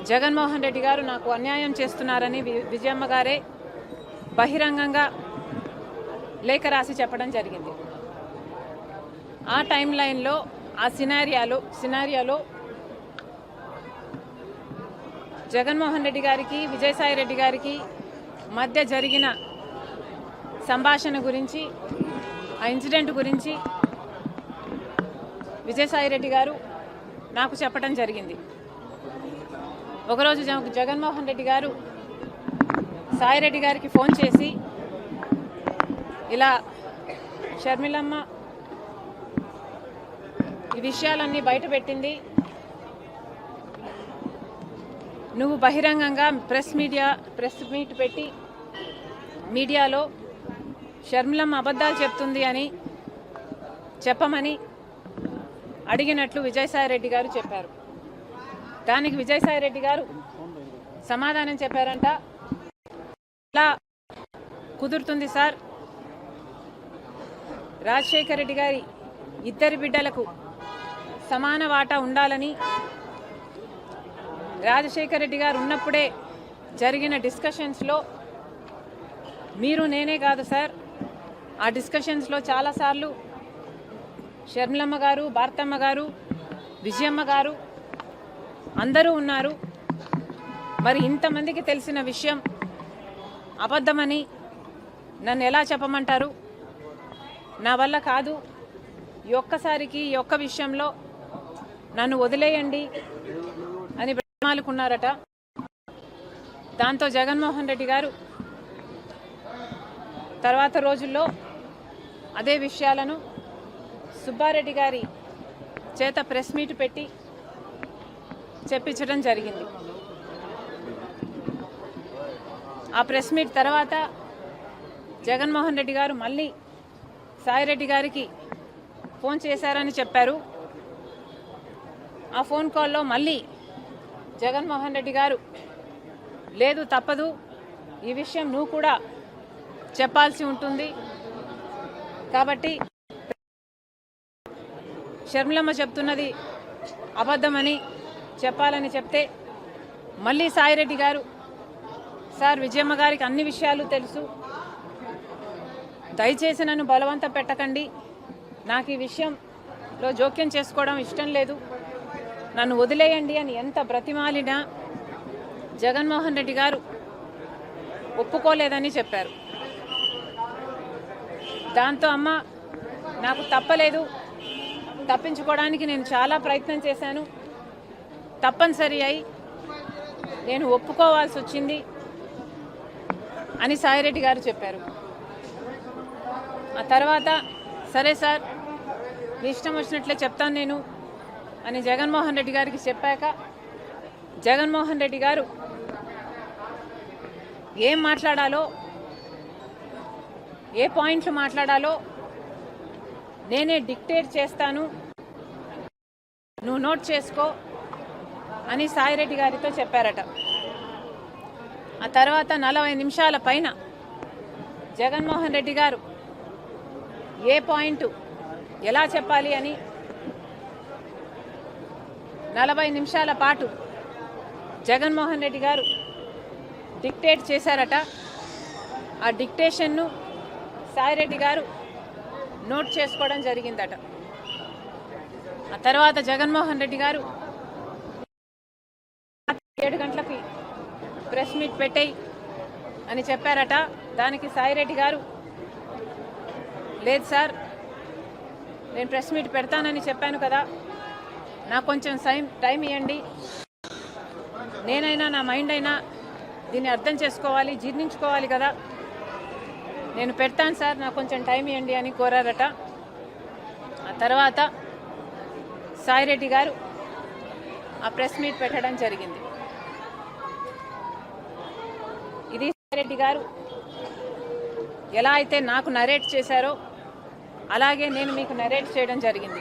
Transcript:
జగన్మోహన్ రెడ్డి గారు నాకు అన్యాయం చేస్తున్నారని విజయమ్మ గారే బహిరంగంగా లేఖ రాసి చెప్పడం జరిగింది. ఆ టైం లైన్లో ఆ సినారియాలో జగన్మోహన్ రెడ్డి గారికి విజయసాయి రెడ్డి గారికి మధ్య జరిగిన సంభాషణ గురించి, ఆ ఇన్సిడెంట్ గురించి విజయసాయి రెడ్డి గారు నాకు చెప్పడం జరిగింది. ఒకరోజు జగన్మోహన్ రెడ్డి గారు సాయిరెడ్డి గారికి ఫోన్ చేసి ఇలా షర్మిలమ్మ ఈ విషయాలన్నీ బయటపెట్టింది, నువ్వు బహిరంగంగా ప్రెస్ మీట్ పెట్టి మీడియాలో షర్మిలమ్మ అబద్ధాలు చెప్తుంది అని చెప్పమని అడిగినట్లు విజయసాయిరెడ్డి గారు చెప్పారు. దానికి విజయసాయిరెడ్డి గారు సమాధానం చెప్పారంట, ఇలా కుదురుతుంది సార్, రాజశేఖర రెడ్డి గారి ఇద్దరి బిడ్డలకు సమాన వాటా ఉండాలని రాజశేఖర రెడ్డి గారు ఉన్నప్పుడే జరిగిన డిస్కషన్స్లో మీరు నేనే కాదు సార్, ఆ డిస్కషన్స్లో చాలాసార్లు షర్మిలమ్మ గారు, భారతమ్మ గారు, విజయమ్మ గారు అందరూ ఉన్నారు. మరి ఇంతమందికి తెలిసిన విషయం అబద్ధమని నన్ను ఎలా చెప్పమంటారు? నా వల్ల కాదు, ఈ ఒక్కసారికి ఈ ఒక్క విషయంలో నన్ను వదిలేయండి అని బ్రతిమాలుకున్నారట. దాంతో జగన్మోహన్ రెడ్డి గారు తర్వాత రోజుల్లో అదే విషయాలను సుబ్బారెడ్డి గారి చేత ప్రెస్ మీట్ పెట్టి చెప్పించడం జరిగింది. ఆ ప్రెస్ మీట్ తర్వాత జగన్మోహన్ రెడ్డి గారు మళ్ళీ సాయిరెడ్డి గారికి ఫోన్ చేశారని చెప్పారు. ఆ ఫోన్ కాల్లో మళ్ళీ జగన్మోహన్ రెడ్డి గారు లేదు, తప్పదు, ఈ విషయం నువ్వు కూడా చెప్పాల్సి ఉంటుంది, కాబట్టి షర్మిలమ్మ చెప్తున్నది అబద్ధమని చెప్పాలని చెప్తే మళ్ళీ సాయిరెడ్డి గారు, సార్ విజయమ్మ గారికి అన్ని విషయాలు తెలుసు, దయచేసి నన్ను బలవంత పెట్టకండి, నాకు ఈ విషయంలో జోక్యం చేసుకోవడం ఇష్టం లేదు, నన్ను వదిలేయండి అని ఎంత బ్రతిమాలినా జగన్మోహన్ రెడ్డి గారు ఒప్పుకోలేదని చెప్పారు. దాంతో అమ్మ నాకు తప్పలేదు, తప్పించుకోవడానికి నేను చాలా ప్రయత్నం చేశాను, తప్పనిసరి అయి నేను ఒప్పుకోవాల్సి వచ్చింది అని సాయిరెడ్డి గారు చెప్పారు. ఆ తర్వాత సరే సార్, మీ ఇష్టం వచ్చినట్లే చెప్తాను నేను అని జగన్మోహన్ రెడ్డి గారికి చెప్పాక జగన్మోహన్ రెడ్డి గారు ఏం మాట్లాడాలో, ఏ పాయింట్లు మాట్లాడాలో నేనే డిక్టేట్ చేస్తాను, నువ్వు నోట్ చేసుకో అని సాయిరెడ్డి గారితో చెప్పారట. ఆ తర్వాత 40 నిమిషాల పైన జగన్మోహన్ రెడ్డి గారు ఏ పాయింట్ ఎలా చెప్పాలి అని 40 నిమిషాల పాటు జగన్మోహన్ రెడ్డి గారు డిక్టేట్ చేశారట. ఆ డిక్టేషన్ను సాయిరెడ్డి గారు నోట్ చేసుకోవడం జరిగిందట. ఆ తర్వాత జగన్మోహన్ రెడ్డి గారు 7 గంటలకి ప్రెస్ మీట్ పెట్టేయి అని చెప్పారట. దానికి సాయిరెడ్డి గారు లేదు సార్, నేను ప్రెస్ మీట్ పెడతానని చెప్పాను కదా, నాకు కొంచెం టైం ఇవ్వండి, నేనైనా నా మైండ్ అయినా దీన్ని అర్థం చేసుకోవాలి, జీర్ణించుకోవాలి కదా, నేను పెడతాను సార్, నాకు కొంచెం టైం ఇవ్వండి అని కోరారట. ఆ తర్వాత సాయిరెడ్డి గారు ఆ ప్రెస్ మీట్ పెట్టడం జరిగింది. ఇది సాయిరెడ్డి గారు ఎలా అయితే నాకు నరేట్ చేశారో అలాగే నేను మీకు నరేట్ చేయడం జరిగింది.